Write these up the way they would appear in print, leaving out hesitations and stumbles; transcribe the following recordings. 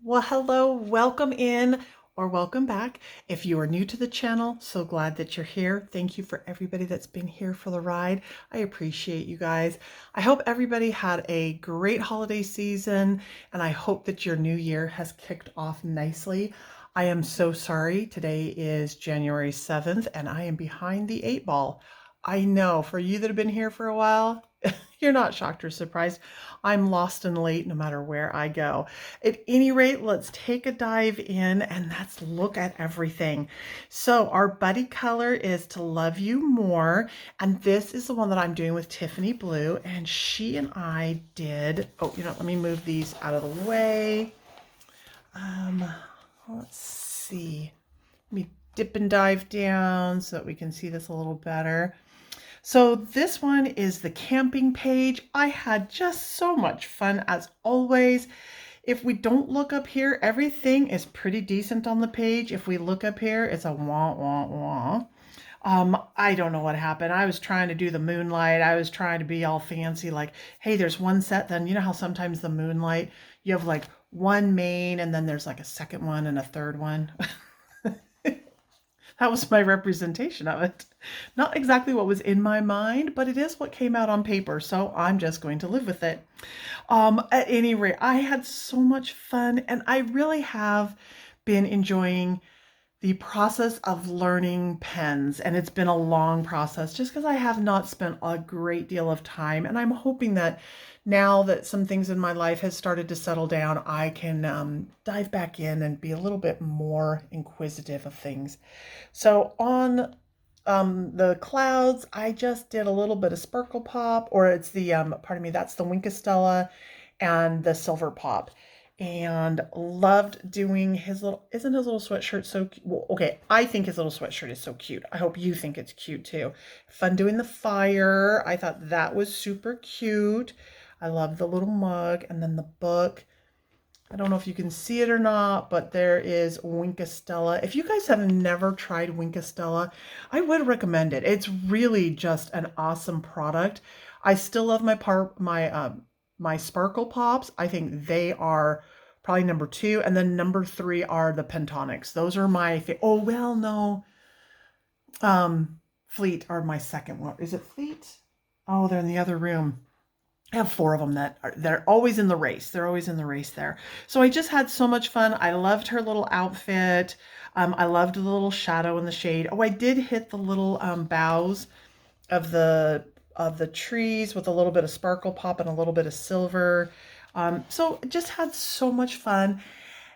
Well, hello, welcome in or welcome back. If you are new to the channel, so glad that you're here. Thank you for everybody that's been here for the ride. I appreciate you guys. I hope everybody had a great holiday season and I hope that your new year has kicked off nicely. I am so sorry. Today is January 7th and I am behind the 8 ball. I know for you that have been here for a while, you're not shocked or surprised. I'm lost and late no matter where I go. At any rate, let's take a dive in and let's look at everything. So our buddy color is To Love You More, and this is the one that I'm doing with Tiffany Blue, and she and I did, let me move these out of the way. Um, let's see. Let me dip and dive down so that we can see this a little better. So this one is the camping page. I had just so much fun as always. If we don't look up here, everything is pretty decent on the page. If we look up here, it's a wah, wah, wah. I don't know what happened. I was trying to do the moonlight. I was trying to be all fancy, like, hey, there's one set. Then you know how sometimes the moonlight, you have like one main and then there's like a second one and a third one. That was my representation of it. Not exactly what was in my mind, but it is what came out on paper, so I'm just going to live with it. At any rate, I had so much fun, and I really have been enjoying the process of learning pens, and it's been a long process just because I have not spent a great deal of time, and I'm hoping that now that some things in my life has started to settle down, I can dive back in and be a little bit more inquisitive of things. So on the clouds, I just did a little bit of Sparkle Pop, or it's the, pardon me, that's the Wink of Stella and the Silver Pop. And loved doing his little, isn't his little sweatshirt so cute? Well, okay, I think his little sweatshirt is so cute. I hope you think it's cute too. Fun doing the fire. I thought that was super cute. I love the little mug and then the book. I don't know if you can see it or not, but there is Winkastella. If you guys have never tried Winkastella, I would recommend it. It's really just an awesome product. I still love my Sparkle Pops. I think they are probably number two, and then number three are the Pentonics. Those are my oh well no, Fleet are my second one. Is it Fleet? Oh, they're in the other room. I have four of them they're always in the race. They're always in the race there. So I just had so much fun. I loved her little outfit. I loved the little shadow in the shade. Oh, I did hit the little boughs of the trees with a little bit of Sparkle Pop and a little bit of silver. So just had so much fun.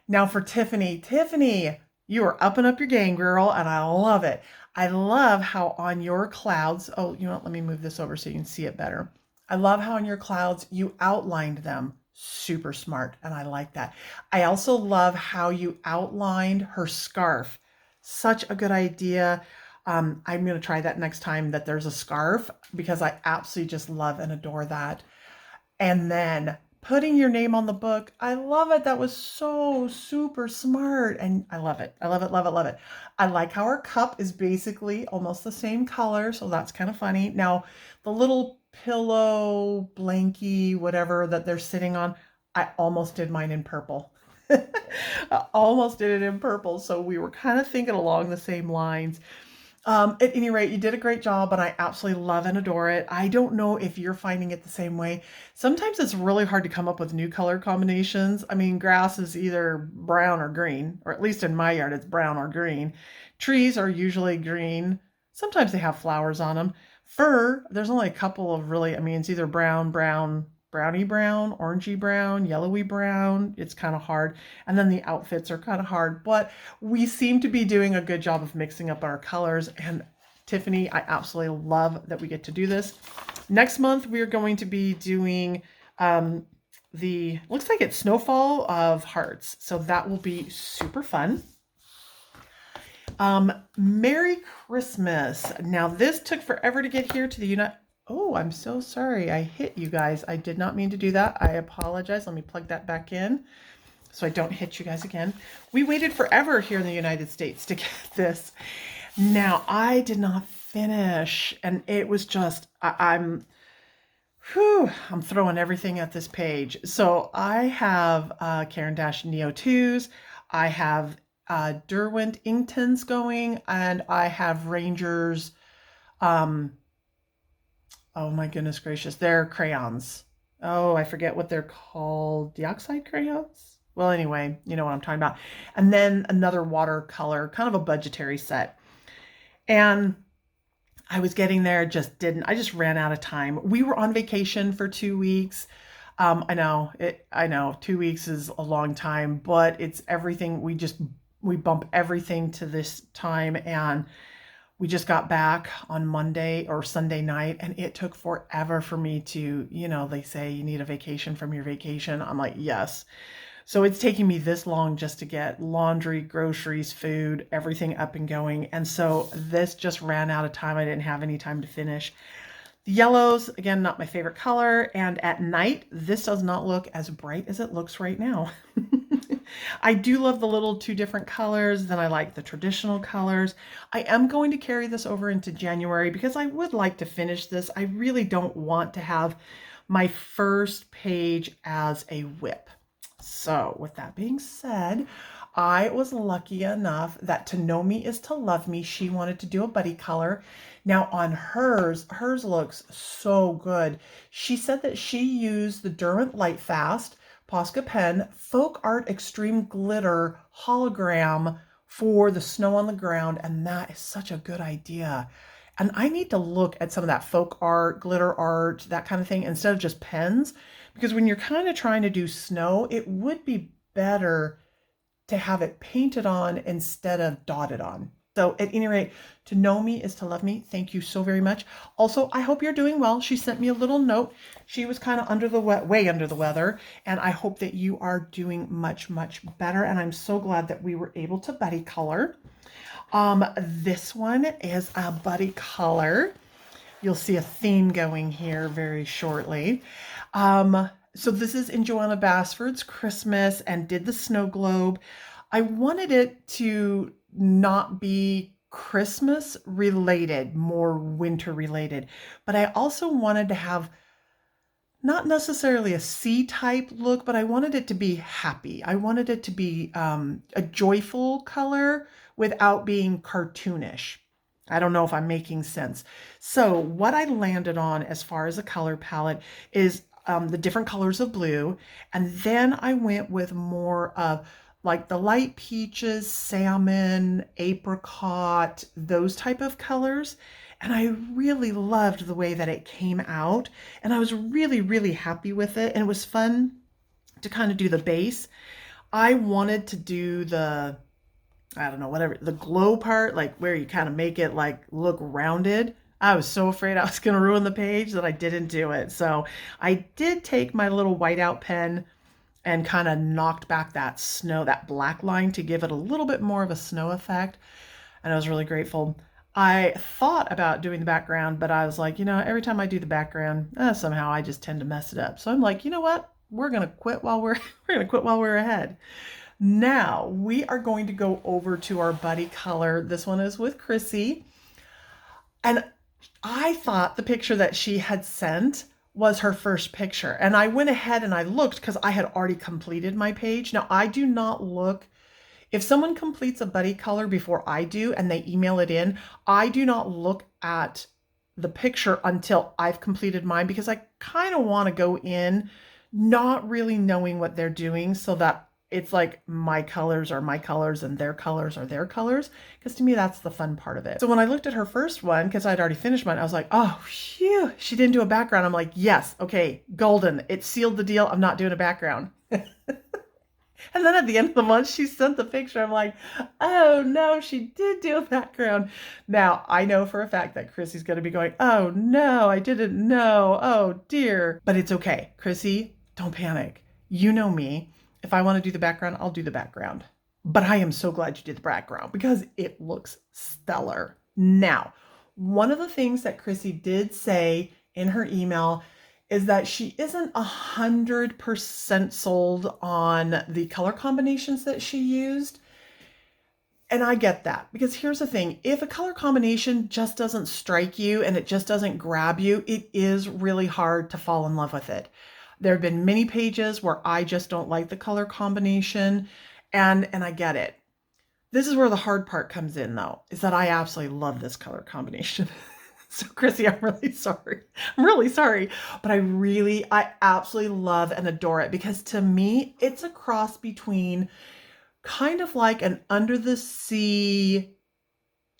Now for Tiffany. Tiffany, you are up and up your game, girl, and I love it. I love how on your clouds, oh, you know what? Let me move this over so you can see it better. I love how on your clouds you outlined them super smart, and I like that. I also love how you outlined her scarf. Such a good idea. I'm going to try that next time that there's a scarf because I absolutely just love and adore that. And then putting your name on the book. I love it. That was so super smart. And I love it. I love it, love it, love it. I like how our cup is basically almost the same color. So that's kind of funny. Now, the little pillow, blankie, whatever that they're sitting on, I almost did mine in purple. I almost did it in purple. So we were kind of thinking along the same lines. At any rate, you did a great job, and I absolutely love and adore it. I don't know if you're finding it the same way. Sometimes it's really hard to come up with new color combinations. I mean, grass is either brown or green, or at least in my yard, it's brown or green. Trees are usually green. Sometimes they have flowers on them. Fur, there's only a couple of really, I mean, it's either brown, brownie brown, orangey brown, yellowy brown. It's kind of hard. And then the outfits are kind of hard, but we seem to be doing a good job of mixing up our colors. And Tiffany, I absolutely love that we get to do this. Next month, we are going to be doing looks like it's Snowfall of Hearts. So that will be super fun. Merry Christmas. Now this took forever to get here to the United. Oh, I'm so sorry. I hit you guys. I did not mean to do that. I apologize. Let me plug that back in so I don't hit you guys again. We waited forever here in the United States to get this. Now, I did not finish, and it was just, I'm Whew, I'm throwing everything at this page. So I have Caran d'Ache Neo 2s. I have Derwent Inkton's going, and I have Rangers. Um, oh my goodness gracious, they're crayons. Oh, I forget what they're called. Dioxide crayons? Well, anyway, you know what I'm talking about. And then another watercolor, kind of a budgetary set. And I was getting there, I just ran out of time. We were on vacation for 2 weeks. I know 2 weeks is a long time, but it's everything. We bump everything to this time, and we just got back on Monday or Sunday night, and it took forever for me to, they say you need a vacation from your vacation. I'm like, yes. So it's taking me this long just to get laundry, groceries, food, everything up and going. And so this just ran out of time. I didn't have any time to finish. The yellows, again, not my favorite color. And at night, this does not look as bright as it looks right now. I do love the little two different colors. Then I like the traditional colors. I am going to carry this over into January because I would like to finish this. I really don't want to have my first page as a WIP. So with that being said, I was lucky enough that To Know Me Is to Love Me, she wanted to do a buddy color. Now on hers looks so good. She said that she used the Derwent Lightfast Posca pen Folk Art Extreme Glitter hologram for the snow on the ground, and that is such a good idea. And I need to look at some of that folk art, glitter art, that kind of thing, instead of just pens, because when you're kind of trying to do snow, it would be better to have it painted on instead of dotted on. So at any rate, To Know Me Is to Love Me. Thank you so very much. Also, I hope you're doing well. She sent me a little note. She was kind of way under the weather, and I hope that you are doing much, much better. And I'm so glad that we were able to buddy color. This one is a buddy color. You'll see a theme going here very shortly. So this is in Joanna Basford's Christmas and did the snow globe. I wanted it to not be Christmas related, more winter related, but I also wanted to have not necessarily a C-type look, but I wanted it to be happy. I wanted it to be a joyful color without being cartoonish. I don't know if I'm making sense. So what I landed on as far as a color palette is the different colors of blue. And then I went with more of like the light peaches, salmon, apricot, those type of colors. And I really loved the way that it came out. And I was really, really happy with it. And it was fun to kind of do the base. I wanted to do the, I don't know, whatever, the glow part, like where you kind of make it like look rounded. I was so afraid I was going to ruin the page that I didn't do it. So I did take my little whiteout pen and kind of knocked back that snow, that black line, to give it a little bit more of a snow effect. And I was really grateful. I thought about doing the background, but I was like, every time I do the background, somehow I just tend to mess it up. So I'm like, you know what? We're going to quit while we're ahead. Now we are going to go over to our buddy color. This one is with Chrissy. And I thought the picture that she had sent was her first picture. And I went ahead and I looked because I had already completed my page. Now I do not look, if someone completes a buddy color before I do and they email it in, I do not look at the picture until I've completed mine, because I kind of want to go in not really knowing what they're doing, so that it's like my colors are my colors and their colors are their colors, because to me that's the fun part of it. So when I looked at her first one, because I'd already finished mine, I was like, oh phew, she didn't do a background. I'm like, yes, okay, golden, it sealed the deal. I'm not doing a background. And then at the end of the month, she sent the picture. I'm like, oh no, she did do a background. Now, I know for a fact that Chrissy's going to be going, oh no, I didn't know. Oh dear. But it's okay. Chrissy, don't panic. You know me. If I want to do the background, I'll do the background. But I am so glad you did the background because it looks stellar. Now, one of the things that Chrissy did say in her email is that she isn't 100% sold on the color combinations that she used. And I get that because here's the thing. If a color combination just doesn't strike you and it just doesn't grab you, it is really hard to fall in love with it. There have been many pages where I just don't like the color combination, and I get it. This is where the hard part comes in though, is that I absolutely love this color combination. So Chrissy, I'm really sorry. I'm really sorry, but I absolutely love and adore it because to me, it's a cross between kind of like an under the sea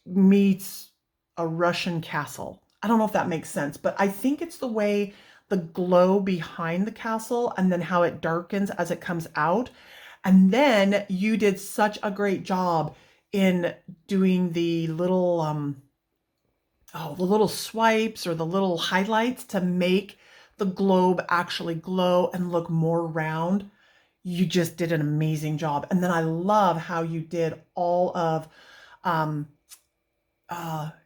meets a Russian castle. I don't know if that makes sense, but I think it's the way the glow behind the castle and then how it darkens as it comes out. And then you did such a great job in doing the little the little swipes or the little highlights to make the globe actually glow and look more round. You just did an amazing job. And then I love how you did all of, um,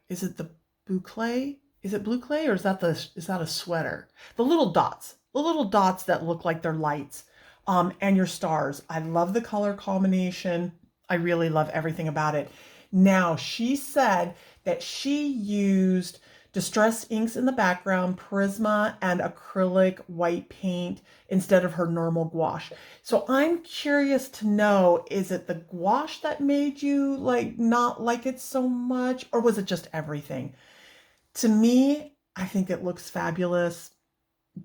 is it the boucle? Is it blue clay or is that a sweater? The little dots that look like they're lights, and your stars. I love the color combination. I really love everything about it. Now, she said that she used distressed inks in the background, Prisma, and acrylic white paint instead of her normal gouache. So I'm curious to know, is it the gouache that made you like not like it so much, or was it just everything? To me, I think it looks fabulous,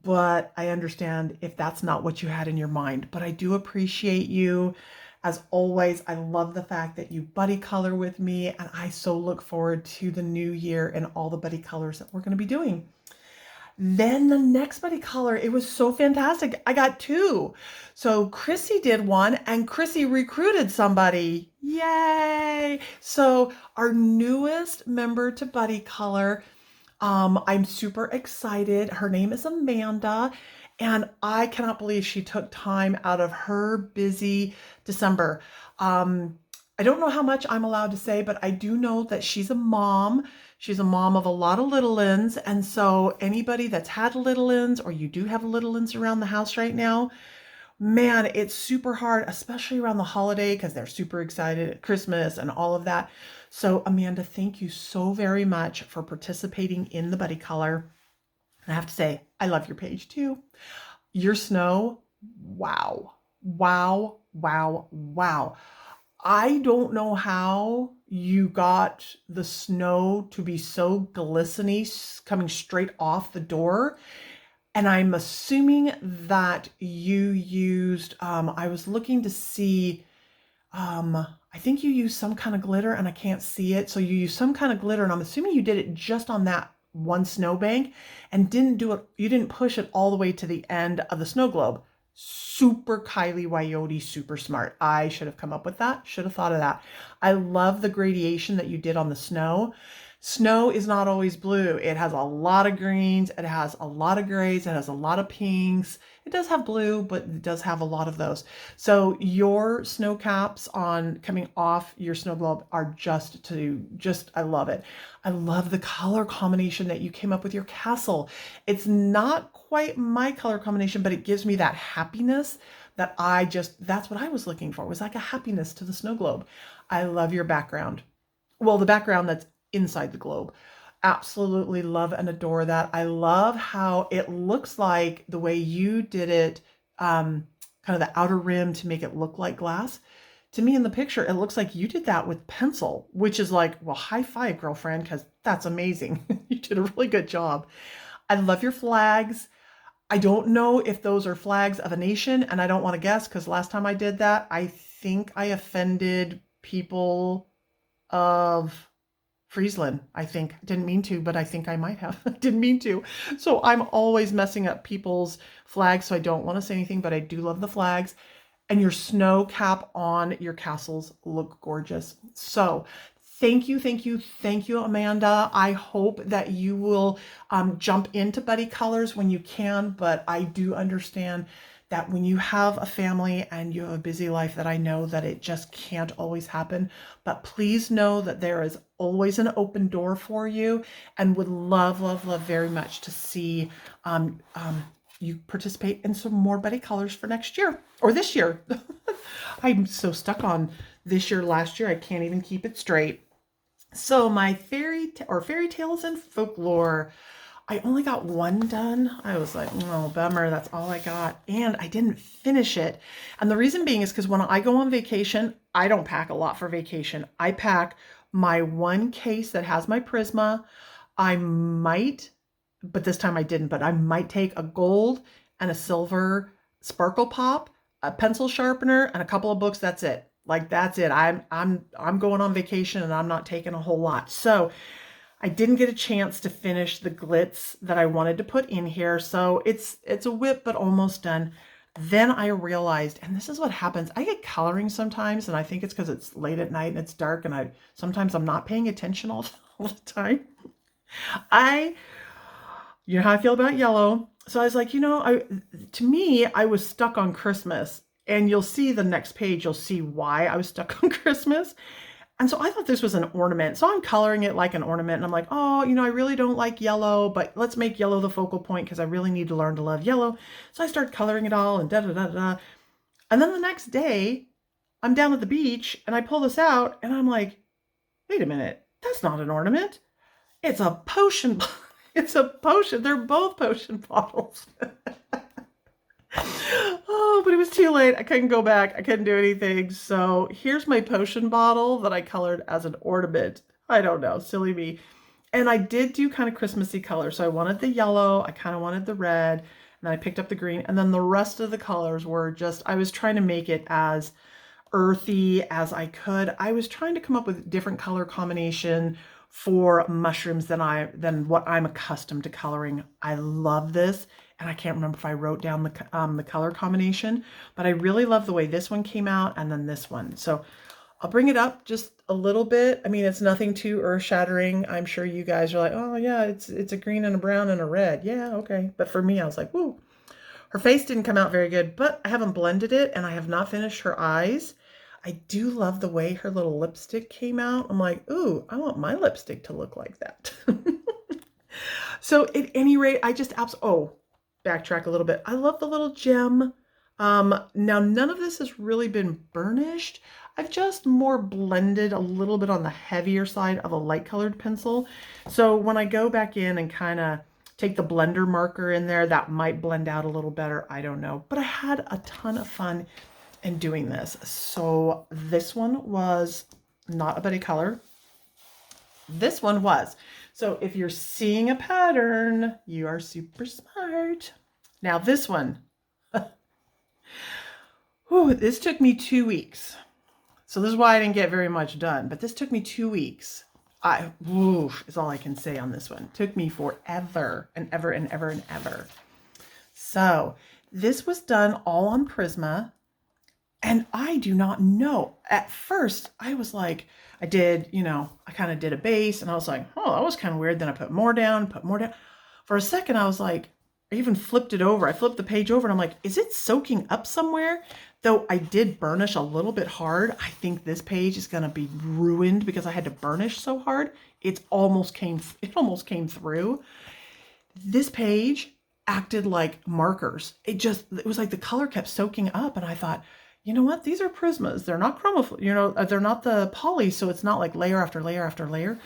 but I understand if that's not what you had in your mind. But I do appreciate you. As always, I love the fact that you buddy color with me, and I so look forward to the new year and all the buddy colors that we're going to be doing. Then the next buddy color, it was so fantastic. I got two. So Chrissy did one and Chrissy recruited somebody. Yay! So our newest member to buddy color, I'm super excited. Her name is Amanda, and I cannot believe she took time out of her busy December. I don't know how much I'm allowed to say, but I do know that she's a mom. She's a mom of a lot of little ones. And so anybody that's had little ones or you do have little ones around the house right now, man, it's super hard, especially around the holiday because they're super excited at Christmas and all of that. So Amanda, thank you so very much for participating in the buddy color. And I have to say, I love your page too. Your snow, wow, wow, wow, wow. I don't know how you got the snow to be so glistening coming straight off the door. And I'm assuming that you used, I was looking to see, I think you used some kind of glitter and I can't see it. So you used some kind of glitter and I'm assuming you did it just on that one snowbank and you didn't push it all the way to the end of the snow globe. Super Kylie Wyote, super smart. I should have come up with that. Should have thought of that. I love the gradation that you did on the snow. Snow is not always blue. It has a lot of greens. It has a lot of grays. It has a lot of pinks. It does have blue, but it does have a lot of those. So your snow caps on coming off your snow globe are I love it. I love the color combination that you came up with your castle. It's not quite my color combination, but it gives me that happiness that's what I was looking for, was like a happiness to the snow globe. I love your background. Well, the background that's inside the globe. Absolutely love and adore that. I love how it looks like the way you did it, kind of the outer rim to make it look like glass. To me in the picture, it looks like you did that with pencil, which is like, well, high five, girlfriend, because that's amazing. You did a really good job. I love your flags. I don't know if those are flags of a nation, and I don't want to guess because last time I did that, I think I offended people of Friesland. I think. Didn't mean to, but I think I might have. Didn't mean to. So I'm always messing up people's flags, so I don't want to say anything, but I do love the flags. And your snow cap on your castles look gorgeous. So thank you, thank you, thank you, Amanda. I hope that you will jump into buddy colors when you can, but I do understand that when you have a family and you have a busy life, that I know that it just can't always happen. But please know that there is always an open door for you, and would love, love, love very much to see you participate in some more buddy colors for next year or this year. I'm so stuck on this year, last year. I can't even keep it straight. So my fairy tales and folklore, I only got one done. I was like, oh, bummer, that's all I got. And I didn't finish it. And the reason being is because when I go on vacation, I don't pack a lot for vacation. I pack my one case that has my Prisma. I might, but this time I didn't, but I might take a gold and a silver sparkle pop, a pencil sharpener, and a couple of books. That's it. Like that's it. I'm going on vacation and I'm not taking a whole lot. So I didn't get a chance to finish the glitz that I wanted to put in here. So it's a whip, but almost done. Then I realized, and this is what happens, I get coloring sometimes, and I think it's because it's late at night and it's dark, and sometimes I'm not paying attention all the time. You know how I feel about yellow. So I was like, to me, I was stuck on Christmas, and you'll see the next page, you'll see why I was stuck on Christmas. And so I thought this was an ornament. So I'm coloring it like an ornament. And I'm like, oh, I really don't like yellow, but let's make yellow the focal point because I really need to learn to love yellow. So I start coloring it all and da-da-da-da. And then the next day, I'm down at the beach and I pull this out and I'm like, wait a minute, that's not an ornament. It's a potion. It's a potion. They're both potion bottles. Oh, but it was too late. I couldn't go back. I couldn't do anything. So here's my potion bottle that I colored as an ornament. I don't know, silly me. And I did do kind of Christmassy color. So I wanted the yellow, I kind of wanted the red, and then I picked up the green. And then the rest of the colors were just, I was trying to make it as earthy as I could. I was trying to come up with different color combination for mushrooms than what I'm accustomed to coloring. I love this. And I can't remember if I wrote down the color combination, but I really love the way this one came out and then this one. So I'll bring it up just a little bit. I mean, it's nothing too earth-shattering. I'm sure you guys are like, oh yeah, it's a green and a brown and a red. Yeah, okay. But for me, I was like, whoa. Her face didn't come out very good, but I haven't blended it and I have not finished her eyes. I do love the way her little lipstick came out. I'm like, ooh, I want my lipstick to look like that. So at any rate, I just backtrack a little bit. I love the little gem. Now none of this has really been burnished. I've just more blended a little bit on the heavier side of a light colored pencil. So when I go back in and kind of take the blender marker in there, that might blend out a little better. I don't know, but I had a ton of fun in doing this. So this one was not a buddy color. This one was. So if you're seeing a pattern, you are super smart. Now this one, this took me 2 weeks. So this is why I didn't get very much done, but this took me 2 weeks. Is all I can say on this one. It took me forever and ever and ever and ever. So this was done all on Prisma. And I do not know. At first, I was like, I kind of did a base and I was like, oh, that was kind of weird. Then I put more down. For a second, I was like, I even flipped it over. I flipped the page over and I'm like, is it soaking up somewhere? Though I did burnish a little bit hard. I think this page is going to be ruined because I had to burnish so hard. It almost came through. This page acted like markers. It was like the color kept soaking up and I thought, you know what? These are Prismas. They're not they're not the poly, so it's not like layer after layer after layer.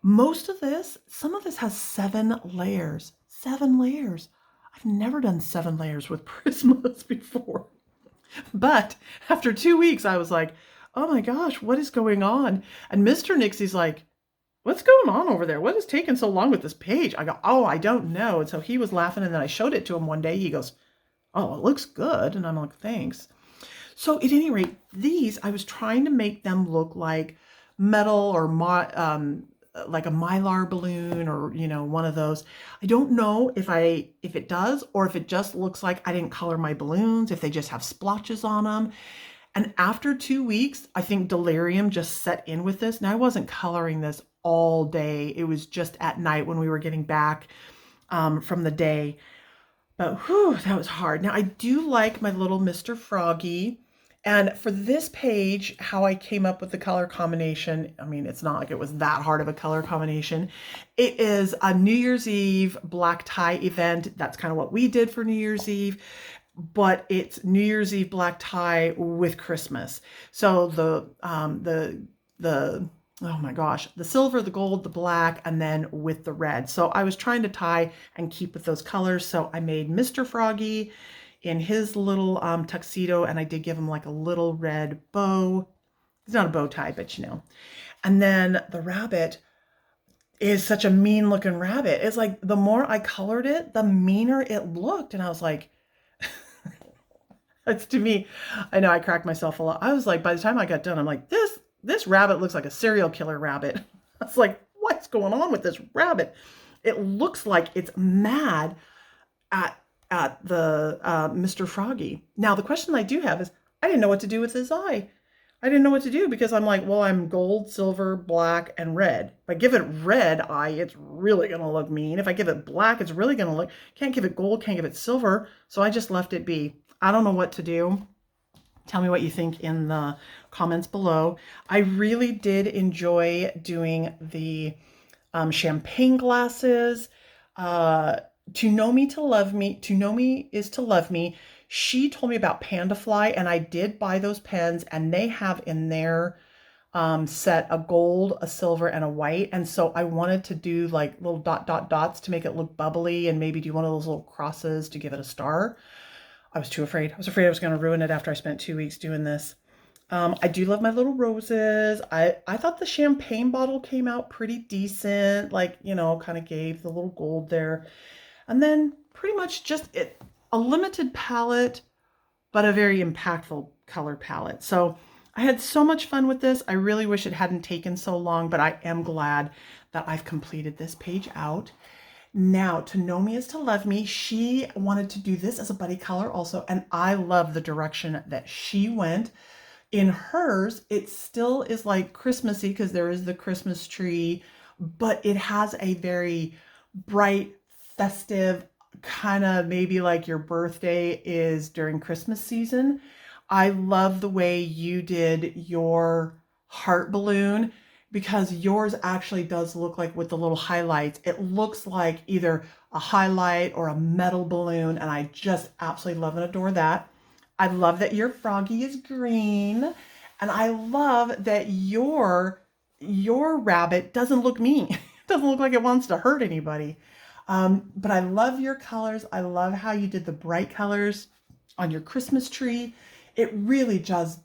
Some of this has 7 layers. 7 layers. I've never done 7 layers with Prismas before. But after 2 weeks, I was like, oh my gosh, what is going on? And Mr. Nixie's like, what's going on over there? What is taking so long with this page? I go, oh, I don't know. And so he was laughing, and then I showed it to him one day. He goes, oh, it looks good. And I'm like, thanks. So at any rate, these, I was trying to make them look like metal or like a Mylar balloon or, one of those. I don't know if it does or if it just looks like I didn't color my balloons, if they just have splotches on them. And after 2 weeks, I think delirium just set in with this. Now, I wasn't coloring this all day. It was just at night when we were getting back from the day. But that was hard. Now, I do like my little Mr. Froggy. And for this page, how I came up with the color combination, I mean, it's not like it was that hard of a color combination. It is a New Year's Eve black tie event. That's kind of what we did for New Year's Eve. but it's New Year's Eve black tie with Christmas. So the oh my gosh, the silver, the gold, the black, and then with the red. So I was trying to tie and keep with those colors. So I made Mr. Froggy in his little tuxedo, and I did give him like a little red bow. It's not a bow tie, but you know. And then the rabbit is such a mean looking rabbit. It's like the more I colored it, the meaner it looked. And I was like, it's to me, I know I cracked myself a lot. I was like, by the time I got done, I'm like, this rabbit looks like a serial killer rabbit. I was like, what's going on with this rabbit? It looks like it's mad at the Mr. Froggy. Now, the question I do have is, I didn't know what to do with his eye. I didn't know what to do because I'm like, well, I'm gold, silver, black, and red. If I give it red eye, it's really going to look mean. If I give it black, it's really going to look, can't give it gold, can't give it silver. So I just left it be. I don't know what to do. Tell me what you think in the comments below. I really did enjoy doing the champagne glasses. To know me, to love me. To know me is to love me. She told me about Pandafly, and I did buy those pens, and they have in their set a gold, a silver, and a white. And so I wanted to do like little dots to make it look bubbly, and maybe do one of those little crosses to give it a star. I was too afraid. I was afraid I was going to ruin it after I spent 2 weeks doing this. I do love my little roses. I thought the champagne bottle came out pretty decent, like, you know, kind of gave the little gold there. And then pretty much just a limited palette, but a very impactful color palette. So I had so much fun with this. I really wish it hadn't taken so long, but I am glad that I've completed this page out. Now, To Know Me is to Love Me. She wanted to do this as a buddy color also, and I love the direction that she went. In hers, it still is like Christmassy because there is the Christmas tree, but it has a very bright, festive, kind of maybe like your birthday is during Christmas season. I love the way you did your heart balloon because yours actually does look like with the little highlights. It looks like either a highlight or a metal balloon, and I just absolutely love and adore that. I love that your froggy is green, and I love that your rabbit doesn't look mean. It doesn't look like it wants to hurt anybody. But I love your colors. I love how you did the bright colors on your Christmas tree. It really does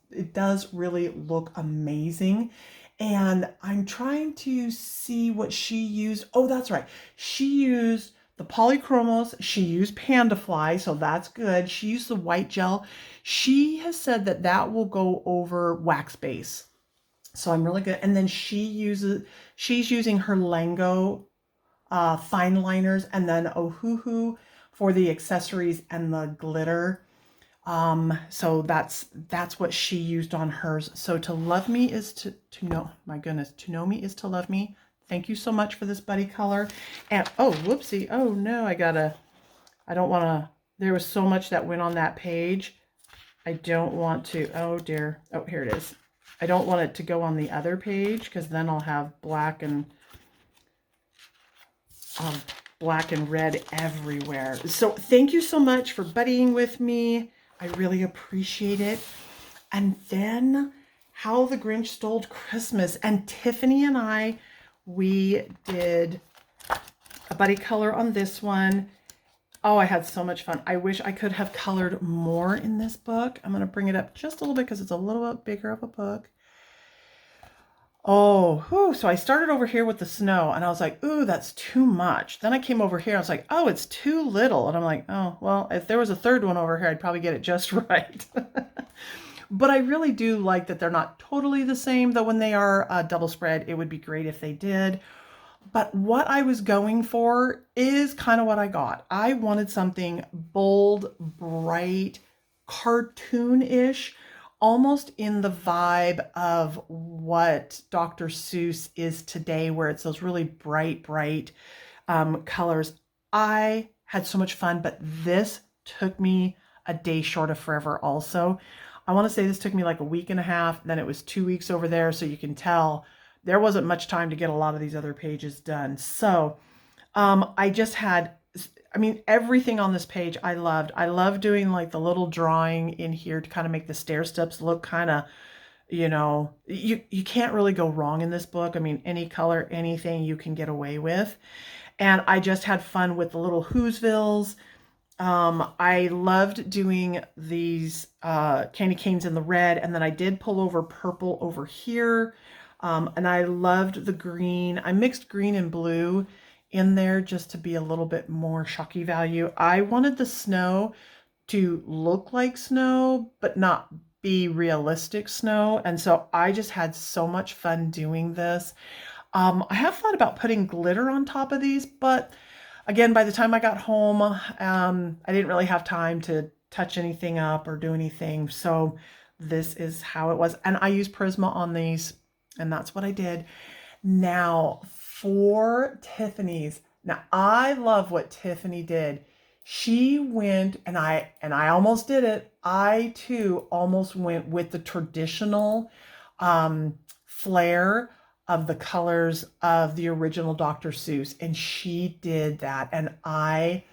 really look amazing. And I'm trying to see what she used. Oh, that's right. She used the polychromos. She used Pandafly, so that's good. She used the white gel. She has said that that will go over wax base. So I'm really good. And then she's using her Lango fine liners, and then Ohuhu for the accessories and the glitter. So that's what she used on hers. So to love me is to know, my goodness, to know me is to love me. Thank you so much for this buddy color. And oh, whoopsie. Oh no, I don't want to, there was so much that went on that page. I don't want to, oh dear. Oh, here it is. I don't want it to go on the other page because then I'll have black and red everywhere. So thank you so much for buddying with me. I really appreciate it. And then How the Grinch Stole Christmas. And Tiffany and I, we did a buddy color on this one. Oh, I had so much fun. I wish I could have colored more in this book. I'm going to bring it up just a little bit because it's a little bit bigger of a book. Oh, whew. So I started over here with the snow and I was like, ooh, that's too much. Then I came over here. I was like, oh, it's too little. And I'm like, oh, well, if there was a third one over here, I'd probably get it just right. But I really do like that they're not totally the same, though when they are double spread, it would be great if they did. But what I was going for is kind of what I got. I wanted something bold, bright, cartoon-ish, almost in the vibe of what Dr. Seuss is today, where it's those really bright colors. I had so much fun, but this took me a day short of forever also. I want to say this took me like a week and a half, then it was 2 weeks over there, so you can tell there wasn't much time to get a lot of these other pages done. So I just had I mean, everything on this page I loved. I love doing like the little drawing in here to kind of make the stair steps look kind of, you can't really go wrong in this book. I mean, any color, anything you can get away with. And I just had fun with the little Whoville's. I loved doing these candy canes in the red, and then I did pull over purple over here. And I loved the green. I mixed green and blue in there just to be a little bit more shocky value. I wanted the snow to look like snow, but not be realistic snow. And so I just had so much fun doing this. I have thought about putting glitter on top of these, but again, by the time I got home, I didn't really have time to touch anything up or do anything. So this is how it was. And I used Prisma on these, and that's what I did. Now for Tiffany's. Now I love what Tiffany did. She went, and I almost did it. I too almost went with the traditional flair of the colors of the original Dr. Seuss, and she did that, and I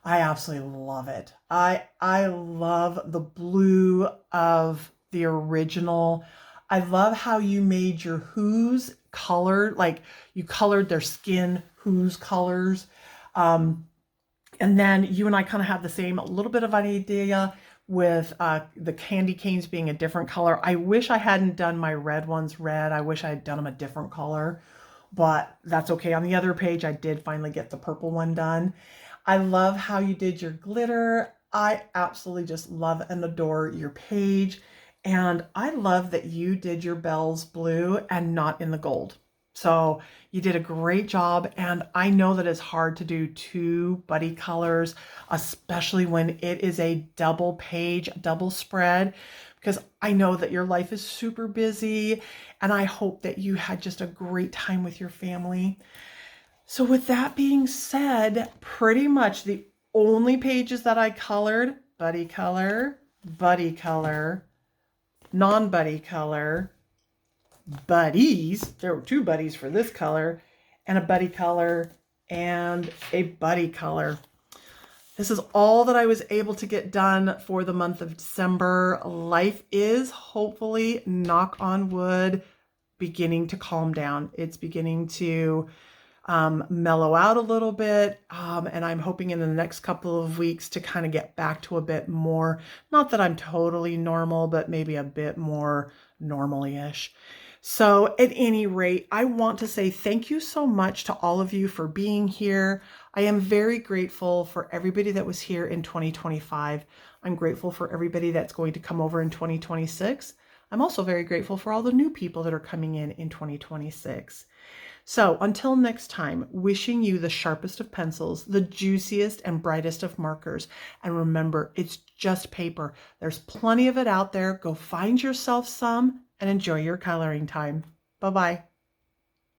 absolutely love it. I love the blue of the original. I love how you made your Who's colored, like you colored their skin Who's colors. And then you and I kind of have the same, a little bit of an idea with the candy canes being a different color. I wish I hadn't done my red ones red. I wish I had done them a different color, but that's okay. On the other page, I did finally get the purple one done. I love how you did your glitter. I absolutely just love and adore your page. And I love that you did your bells blue and not in the gold. So you did a great job, and I know that it's hard to do two buddy colors, especially when it is a double page, double spread, because I know that your life is super busy, and I hope that you had just a great time with your family. So with that being said, pretty much the only pages that I colored, buddy color, non-buddy color, buddies. There were two buddies for this color, and a buddy color and a buddy color. This is all that I was able to get done for the month of December. Life is hopefully, knock on wood, beginning to calm down. It's beginning to mellow out a little bit, and I'm hoping in the next couple of weeks to kind of get back to a bit more, not that I'm totally normal, but maybe a bit more normally-ish. So at any rate, I want to say thank you so much to all of you for being here. I am very grateful for everybody that was here in 2025. I'm grateful for everybody that's going to come over in 2026. I'm also very grateful for all the new people that are coming in 2026. So until next time, wishing you the sharpest of pencils, the juiciest and brightest of markers. And remember, it's just paper. There's plenty of it out there. Go find yourself some and enjoy your coloring time. Bye-bye.